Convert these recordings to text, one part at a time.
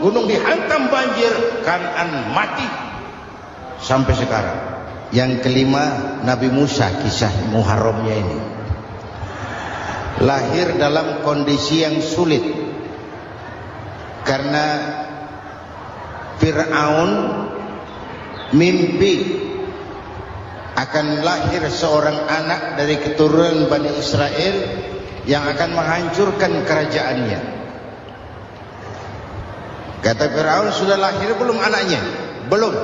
gunung dihantam banjir, Kan'an mati sampai sekarang. Yang kelima, Nabi Musa, kisah Muharramnya ini lahir dalam kondisi yang sulit karena Fir'aun mimpi akan lahir seorang anak dari keturunan Bani Israel yang akan menghancurkan kerajaannya. Kata Fir'aun, sudah lahir belum anaknya? Belum.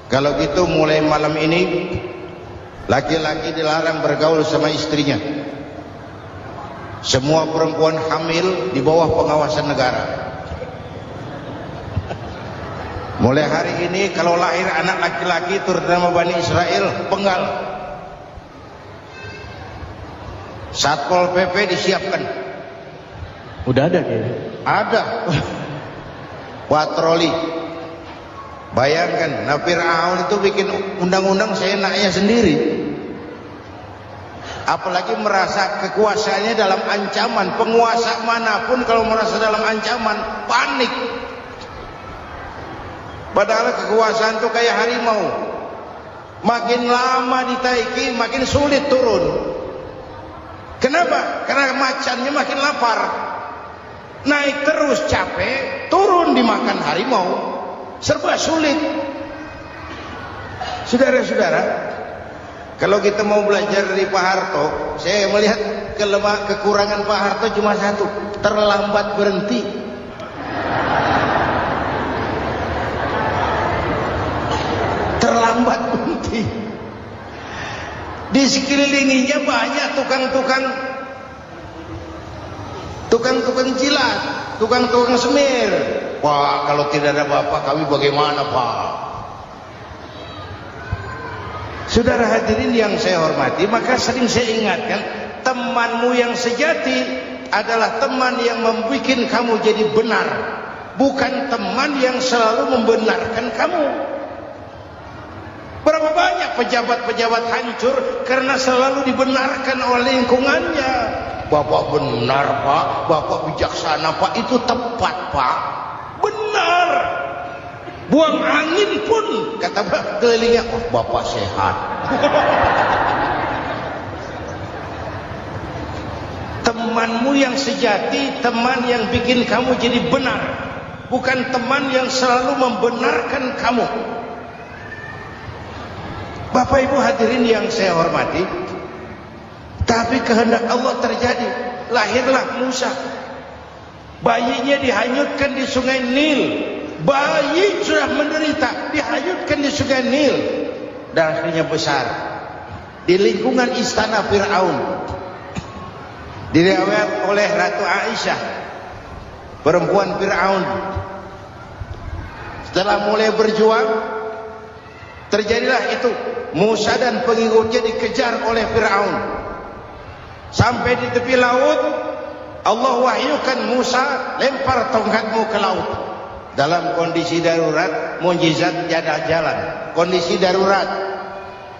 Kalau gitu mulai malam ini laki-laki dilarang bergaul sama istrinya. Semua perempuan hamil di bawah pengawasan negara. Mulai hari ini kalau lahir anak laki-laki terutama Bani Israel, penggal. Satpol PP disiapkan. Udah ada kayaknya. Ada. Patroli. Bayangkan, nah Fir'aun itu bikin undang-undang seenaknya sendiri. Apalagi merasa kekuasaannya dalam ancaman. Penguasa manapun kalau merasa dalam ancaman, panik. Padahal kekuasaan itu kayak harimau. Makin lama ditaiki, makin sulit turun. Kenapa? Karena macannya makin lapar. Naik terus capek, turun dimakan harimau. Serba sulit. Saudara-saudara, kalau kita mau belajar dari Pak Harto, saya melihat kekurangan Pak Harto cuma satu, terlambat berhenti. Terlambat berhenti. Di sekelilinginya banyak tukang-tukang jilat, tukang-tukang semir. Pak, kalau tidak ada bapak kami bagaimana, Pak? Saudara hadirin yang saya hormati, maka sering saya ingatkan, temanmu yang sejati adalah teman yang membuat kamu jadi benar, bukan teman yang selalu membenarkan kamu. Berapa banyak pejabat-pejabat hancur karena selalu dibenarkan oleh lingkungannya. Bapak benar, Pak. Bapak bijaksana, Pak. Itu tepat, Pak. Benar. Buang angin pun kata kelilingnya, oh, Bapak sehat. Temanmu yang sejati, teman yang bikin kamu jadi benar, bukan teman yang selalu membenarkan kamu. Bapak Ibu hadirin yang saya hormati, tapi kehendak Allah terjadi. Lahirlah Musa. Bayinya dihanyutkan di sungai Nil. Bayi sudah menderita, dihanyutkan di sungai Nil. Dan akhirnya besar di lingkungan istana Fir'aun. Diriwayat oleh Ratu Aisyah, perempuan Fir'aun, setelah mulai berjuang, terjadilah itu. Musa dan pengikutnya dikejar oleh Fir'aun. Sampai di tepi laut, Allah wahyukan Musa, lempar tongkatmu ke laut. Dalam kondisi darurat, mukjizat tiada jalan. Kondisi darurat.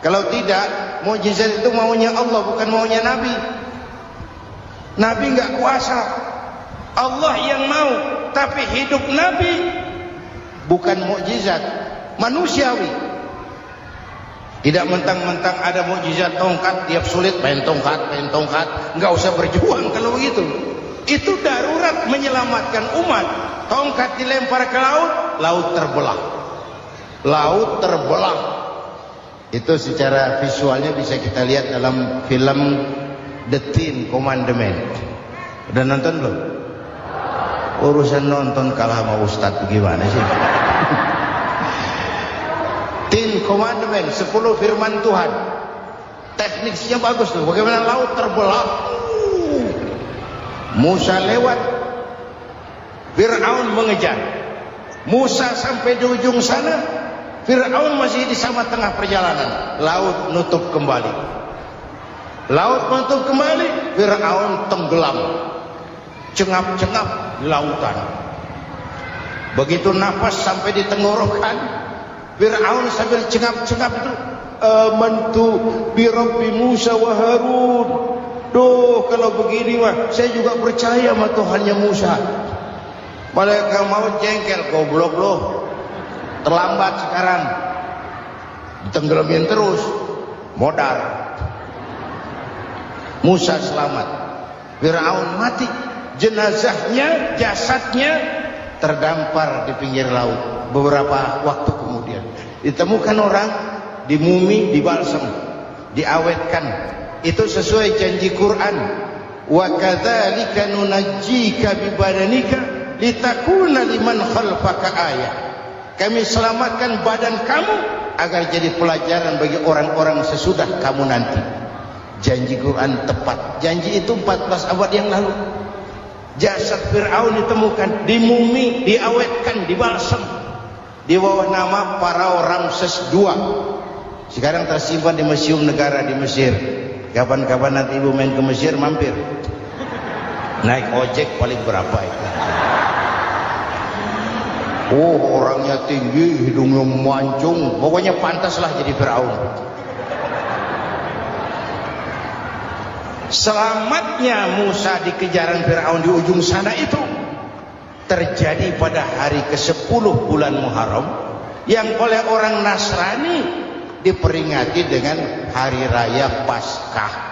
Kalau tidak, mukjizat itu maunya Allah, bukan maunya Nabi. Nabi enggak kuasa. Allah yang mau, tapi hidup Nabi bukan mukjizat, manusiawi. Tidak mentang-mentang ada mukjizat tongkat, tiap sulit main tongkat. Enggak usah berjuang kalau begitu. Itu darurat menyelamatkan umat. Tongkat dilempar ke laut, laut terbelah. Laut terbelah. Itu secara visualnya bisa kita lihat dalam film The Ten Commandments. Udah nonton belum? Urusan nonton kalah sama Ustadz gimana sih? Ten Commandments, 10 firman Tuhan. Tekniknya bagus tuh. Bagaimana laut terbelah. Musa lewat, Fir'aun mengejar. Musa sampai di ujung sana, Fir'aun masih di sama tengah perjalanan. Laut nutup kembali. Laut nutup kembali, Fir'aun tenggelam. Cengap-cengap di lautan. Begitu nafas sampai di tenggorokan, Fir'aun sambil cengap-cengap itu, amantu bi Rabbi Musa wa Harun. Duh, kalau begini mah saya juga percaya sama Tuhannya Musa. Malaikat maut jengkel, goblok lo, terlambat sekarang, ditenggelamin terus, modal. Musa selamat, Fir'aun mati, jenazahnya, jasadnya terdampar di pinggir laut. Beberapa waktu kemudian ditemukan orang, dimumi, dibalsem, diawetkan. Itu sesuai janji Quran. Wa kadzalika nunajjika bi badanika litakuna liman khalfaka ayah. Kami selamatkan badan kamu agar jadi pelajaran bagi orang-orang sesudah kamu nanti. Janji Quran tepat. Janji itu 14 abad yang lalu. Jasad Fir'aun ditemukan, dimumi, diawetkan, dibalsem di bawah nama Pharao Ramses II. Sekarang tersimpan di Museum Negara di Mesir. Kapan-kapan nanti ibu main ke Mesir, mampir. Naik ojek paling berapa itu? Oh, orangnya tinggi, hidungnya mancung, pokoknya pantaslah jadi Fir'aun. Selamatnya Musa di kejaran Fir'aun di ujung sana itu terjadi pada hari ke-10 bulan Muharram, yang oleh orang Nasrani diperingati dengan hari raya Paskah.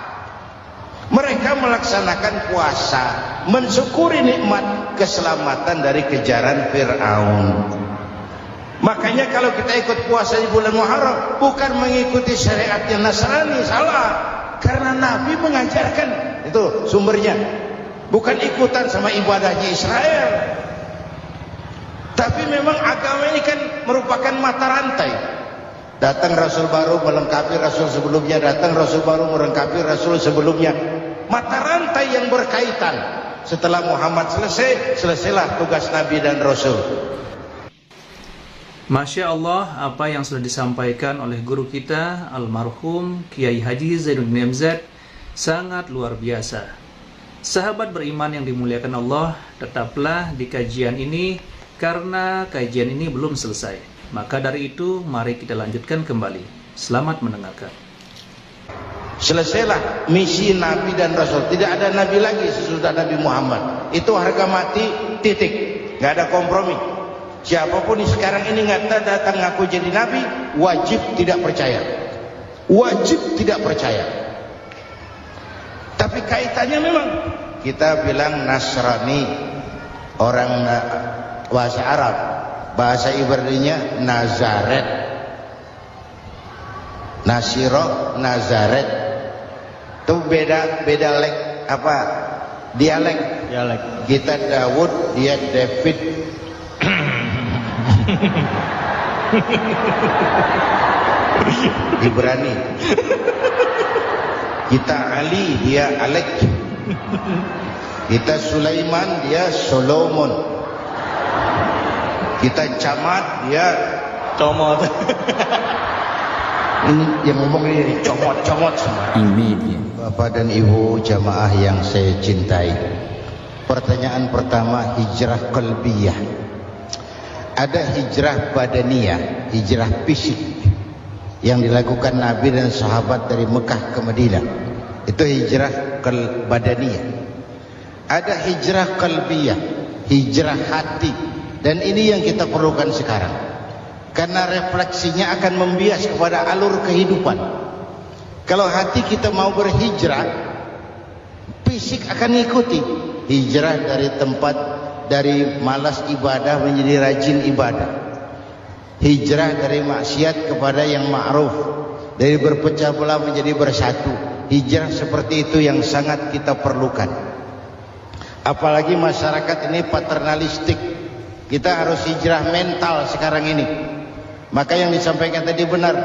Mereka melaksanakan puasa, mensyukuri nikmat keselamatan dari kejaran Fir'aun. Makanya kalau kita ikut puasa di bulan Muharram, bukan mengikuti syariatnya Nasrani, salah. Karena Nabi mengajarkan, itu sumbernya, bukan ikutan sama ibadahnya Israel. Tapi memang agama ini kan merupakan mata rantai. Datang Rasul baru melengkapi Rasul sebelumnya, datang Rasul baru melengkapi Rasul sebelumnya. Mata rantai yang berkaitan. Setelah Muhammad selesai, selesailah tugas Nabi dan Rasul. Masya Allah, apa yang sudah disampaikan oleh guru kita almarhum Kiai Haji Zainuddin MZ sangat luar biasa. Sahabat beriman yang dimuliakan Allah, tetaplah di kajian ini karena kajian ini belum selesai. Maka dari itu mari kita lanjutkan kembali. Selamat mendengarkan. Selesailah misi Nabi dan Rasul. Tidak ada Nabi lagi sesudah Nabi Muhammad. Itu harga mati, titik. Gak ada kompromi. Siapapun sekarang ini nggak datang ngaku jadi Nabi, wajib tidak percaya. Wajib tidak percaya. Tapi kaitannya memang, kita bilang Nasrani, orang bahasa Arab, bahasa Ibraninya Nazaret, Nasiro, Nazaret. Itu beda apa? Dialek. Kita Daud, dia David. Ibrani. Kita Ali, dia Alek. Kita Sulaiman, dia Solomon. Kita Camat, dia Comot. Ini yang ngomong ini comot semua. Ini dia. Bapak dan Ibu jamaah yang saya cintai, pertanyaan pertama, hijrah qalbiyah. Ada hijrah badaniyah, hijrah fisik yang dilakukan Nabi dan sahabat dari Mekah ke Madinah. Itu hijrah badaniyah. Ada hijrah qalbiyah, hijrah hati. Dan ini yang kita perlukan sekarang. Karena refleksinya akan membias kepada alur kehidupan. Kalau hati kita mau berhijrah, fisik akan mengikuti. Hijrah dari tempat, dari malas ibadah menjadi rajin ibadah. Hijrah dari maksiat kepada yang ma'ruf, dari berpecah belah menjadi bersatu. Hijrah seperti itu yang sangat kita perlukan. Apalagi masyarakat ini paternalistik. Kita harus hijrah mental sekarang ini. Maka yang disampaikan tadi benar.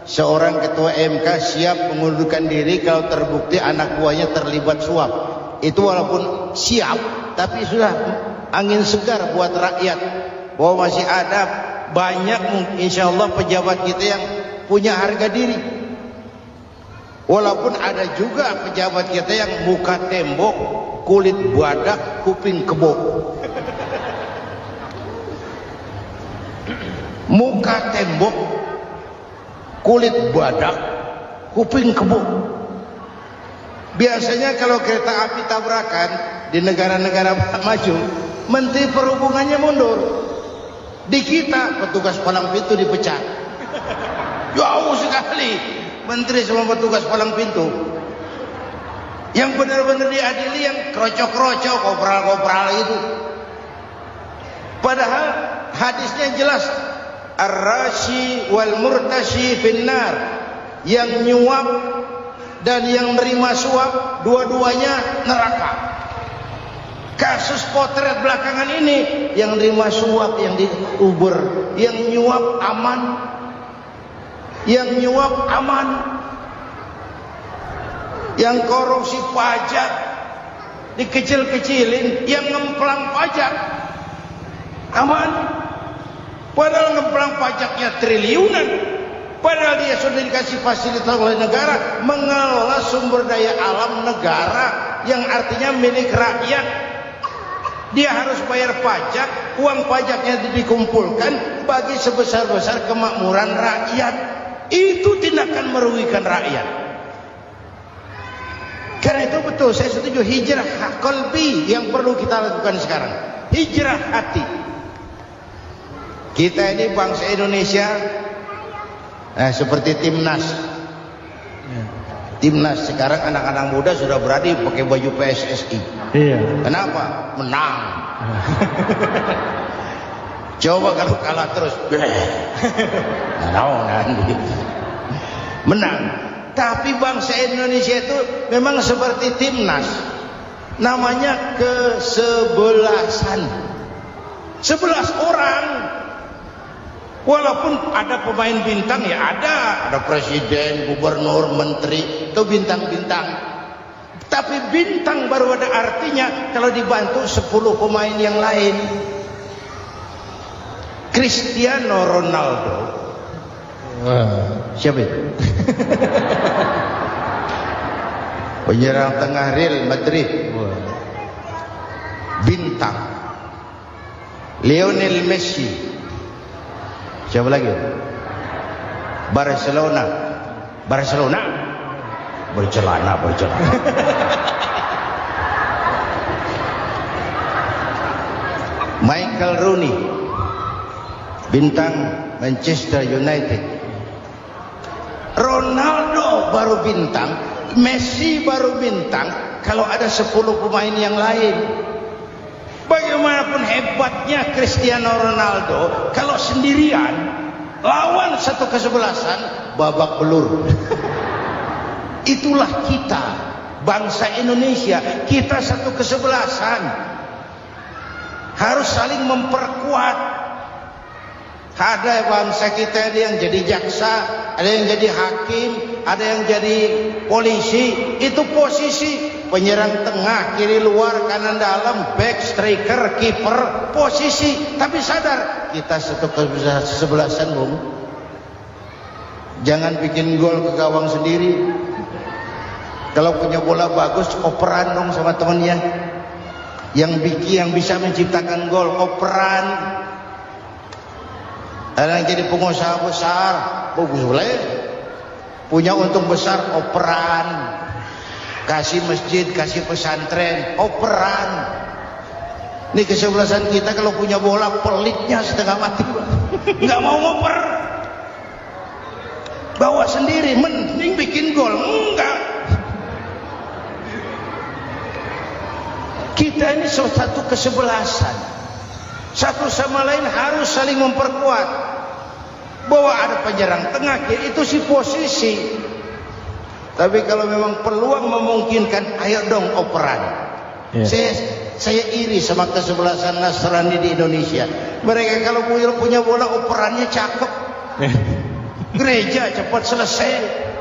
Seorang ketua MK siap mengundurkan diri kalau terbukti anak buahnya terlibat suap. Itu walaupun siap, tapi sudah angin segar buat rakyat, bahwa masih ada banyak insya Allah pejabat kita yang punya harga diri. Walaupun ada juga pejabat kita yang muka tembok, kulit badak, kuping kebo. Muka tembok, kulit badak, kuping kebo. Biasanya kalau kereta api tabrakan di negara-negara maju, Menteri Perhubungannya mundur. Di kita petugas palang pintu dipecat. Jauh sekali menteri sama petugas palang pintu. Yang benar-benar diadili yang krocok-krocok, kopral-kopral itu. Padahal hadisnya jelas, ar-rashi wal murtashi finnar, yang nyuap dan yang menerima suap dua-duanya neraka. Kasus potret belakangan ini, yang nerima suap yang diuber, yang nyuap aman, yang nyuap aman, yang korupsi pajak dikecil-kecilin, yang ngemplang pajak aman. Padahal ngemplang pajaknya triliunan, padahal dia sudah dikasih fasilitas oleh negara mengelola sumber daya alam negara yang artinya milik rakyat. Dia harus bayar pajak, uang pajaknya dikumpulkan bagi sebesar-besar kemakmuran rakyat. Itu tindakan merugikan rakyat. Karena itu betul, saya setuju, hijrah qalbi yang perlu kita lakukan sekarang. Hijrah hati. Kita ini bangsa Indonesia, seperti timnas. Timnas sekarang anak-anak muda sudah berani pakai baju PSSI. Iya. Kenapa? Menang. Coba kalau kalah terus, menang. Tapi bangsa Indonesia itu memang seperti timnas, namanya kesebelasan. 11 orang. Walaupun ada pemain bintang, ya ada presiden, gubernur, menteri, itu bintang-bintang. Tapi bintang baru ada artinya kalau dibantu 10 pemain yang lain. Cristiano Ronaldo. Siapa itu? Penyerang tengah Real Madrid. Bintang. Lionel Messi. Siapa lagi? Barcelona. Bercelana. Michael Rooney, bintang Manchester United. Ronaldo baru bintang, Messi baru bintang kalau ada 10 pemain yang lain. Bagaimanapun hebatnya Cristiano Ronaldo, kalau sendirian lawan satu kesebelasan, babak belur. Itulah kita, bangsa Indonesia. Kita satu kesebelasan, harus saling memperkuat. Ada bangsa kita yang jadi jaksa, ada yang jadi hakim, ada yang jadi polisi. Itu posisi penyerang tengah, kiri luar, kanan dalam, back, striker, kiper, posisi. Tapi sadar kita satu kesebelasan, Bung. Jangan bikin gol ke gawang sendiri. Kalau punya bola bagus, operan dong sama temannya. Yang bisa menciptakan gol, operan. Ada yang jadi pengusaha besar, bagus boleh. Punya untung besar, operan. Kasih masjid, kasih pesantren, operan. Ini kesebelasan kita kalau punya bola pelitnya setengah mati, nggak mau ngoper. Bawa sendiri, mending bikin gol, enggak. Kita ini satu kesebelasan, satu sama lain harus saling memperkuat. Bahwa ada penyerang tengah kiri itu si posisi. Tapi kalau memang peluang memungkinkan, ayo dong operan. Saya iri sama kesebelasan Nasrani di Indonesia. Mereka kalau punya bola operannya cakep. Gereja cepat selesai,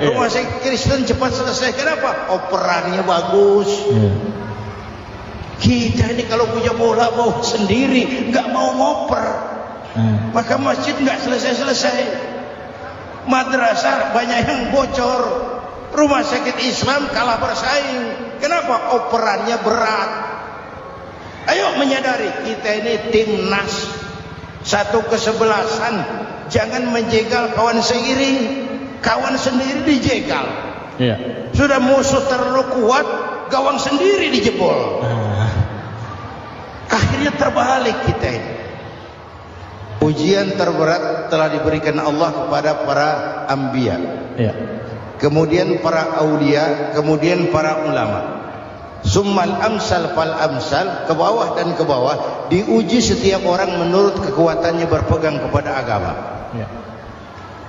rumah sakit Kristen cepat selesai. Kenapa? Operannya bagus. Kita ini kalau punya bola mau sendiri, nggak mau ngoper. Maka masjid nggak selesai-selesai, madrasah banyak yang bocor, rumah sakit Islam kalah bersaing. Kenapa? Operannya berat. Ayo menyadari kita ini timnas, satu kesebelasan. Jangan menjegal kawan seiring, kawan sendiri dijegal. Sudah musuh terlalu kuat, gawang sendiri dijebol. Akhirnya terbalik kita ini. Ujian terberat telah diberikan Allah kepada para anbiya, Ya. kemudian para aulia, kemudian para ulama. Summal amsal fal amsal, ke bawah dan ke bawah, diuji setiap orang menurut kekuatannya berpegang kepada agama. Ya.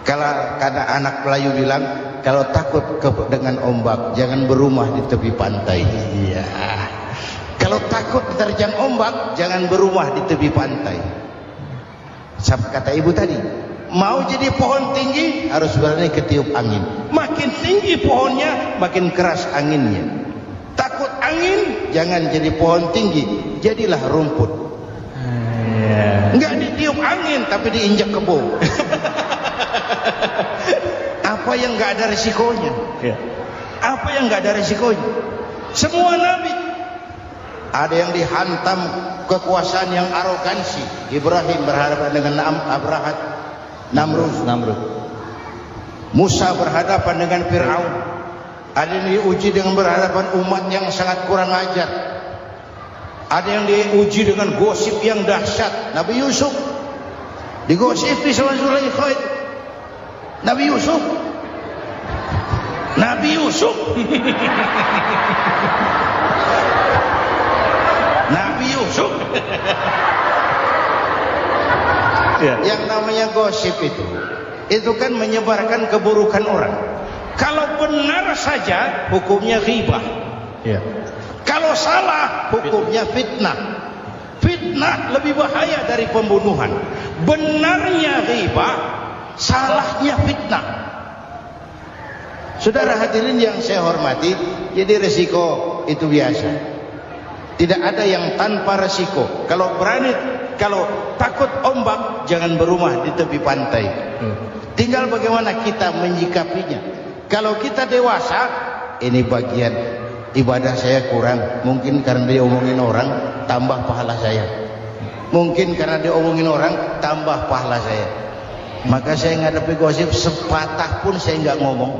Kalau karena anak Melayu bilang, kalau takut dengan ombak, jangan berumah di tepi pantai. Iya. Kalau takut diterjang ombak, jangan berumah di tepi pantai. Kata ibu tadi, mau jadi pohon tinggi harus berani ketiup angin. Makin tinggi pohonnya, makin keras anginnya. Takut angin, jangan jadi pohon tinggi, jadilah rumput. Enggak ditiup angin, tapi diinjak kebo. Apa yang enggak ada risikonya? Apa yang enggak ada risikonya? Semua nabi ada yang dihantam kekuasaan yang arogansi. Ibrahim berhadapan dengan Namrud. Musa berhadapan dengan Fir'aun. Ada yang diuji dengan berhadapan umat yang sangat kurang ajar. Ada yang diuji dengan gosip yang dahsyat. Nabi Yusuf digosipi sama Zulaikha itu. Nabi Yusuf Nabi Yusuf Yang namanya gosip itu kan menyebarkan keburukan orang. Kalau benar saja hukumnya ghibah. Kalau salah hukumnya fitnah. Fitnah lebih bahaya dari pembunuhan. Benarnya ghibah, salahnya fitnah. Saudara hadirin yang saya hormati, jadi resiko itu biasa. Tidak ada yang tanpa resiko. Kalau takut ombak, jangan berumah di tepi pantai. Tinggal bagaimana kita menyikapinya. Kalau kita dewasa, ini bagian ibadah saya kurang. Mungkin karena diomongin orang, tambah pahala saya. Mungkin karena diomongin orang, tambah pahala saya. Maka saya ngadepi gosip sepatah pun saya nggak ngomong.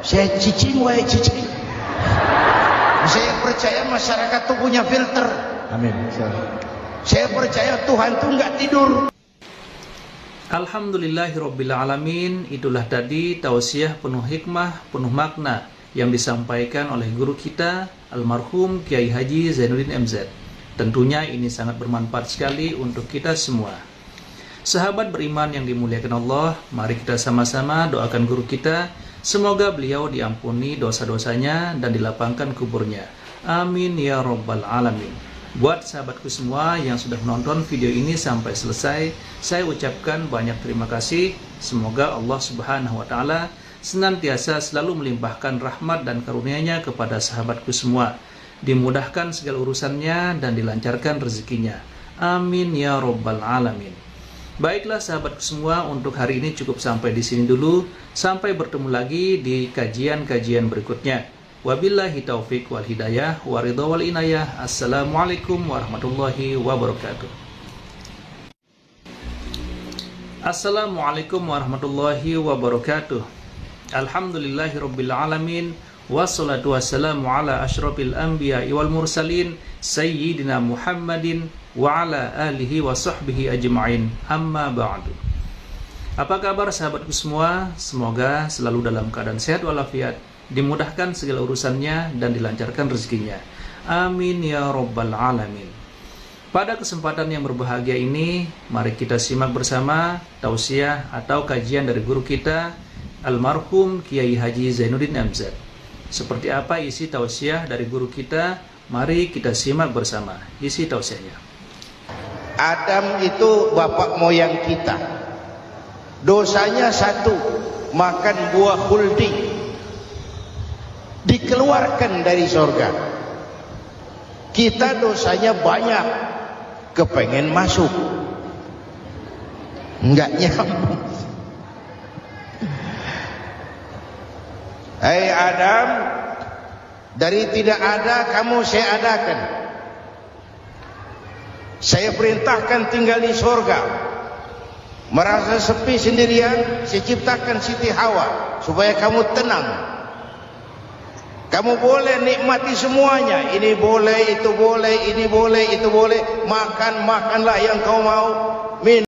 Saya cicing. Saya percaya masyarakat itu punya filter. Amin. Saya percaya Tuhan itu nggak tidur. Alhamdulillahirabbil alamin. Itulah tadi tausiah penuh hikmah, penuh makna yang disampaikan oleh guru kita almarhum Kiai Haji Zainuddin MZ. Tentunya ini sangat bermanfaat sekali untuk kita semua. Sahabat beriman yang dimuliakan Allah, mari kita sama-sama doakan guru kita. Semoga beliau diampuni dosa-dosanya dan dilapangkan kuburnya. Amin ya rabbal alamin. Buat sahabatku semua yang sudah menonton video ini sampai selesai, saya ucapkan banyak terima kasih. Semoga Allah Subhanahu wa taala senantiasa selalu melimpahkan rahmat dan karunia-Nya kepada sahabatku semua. Dimudahkan segala urusannya dan dilancarkan rezekinya. Amin ya rabbal alamin. Baiklah sahabatku semua, untuk hari ini cukup sampai di sini dulu. Sampai bertemu lagi di kajian-kajian berikutnya. Wabillahi taufik wal hidayah wa ridha wal inayah. Assalamualaikum warahmatullahi wabarakatuh. Assalamualaikum warahmatullahi wabarakatuh. Alhamdulillahirabbil alamin. Wassalatu wassalamu ala asyrafil anbiya'i wal mursalin sayyidina Muhammadin wa ala alihi wa sahbihi ajma'in. Amma ba'du. Apa kabar sahabatku semua? Semoga selalu dalam keadaan sehat walafiat, dimudahkan segala urusannya dan dilancarkan rezekinya. Amin ya rabbal alamin. Pada kesempatan yang berbahagia ini, mari kita simak bersama tausiah atau kajian dari guru kita almarhum Kiai Haji Zainuddin MZ. Seperti apa isi tausiah dari guru kita? Mari kita simak bersama isi tausiahnya. Adam itu bapak moyang kita. Dosanya satu, makan buah khuldi, dikeluarkan dari surga. Kita dosanya banyak, kepengen masuk, enggak nyambung. Hai Adam, dari tidak ada kamu saya adakan. Saya perintahkan tinggal di surga. Merasa sepi sendirian, saya ciptakan Siti Hawa supaya kamu tenang. Kamu boleh nikmati semuanya. Ini boleh, itu boleh, ini boleh, itu boleh. Makanlah yang kau mau.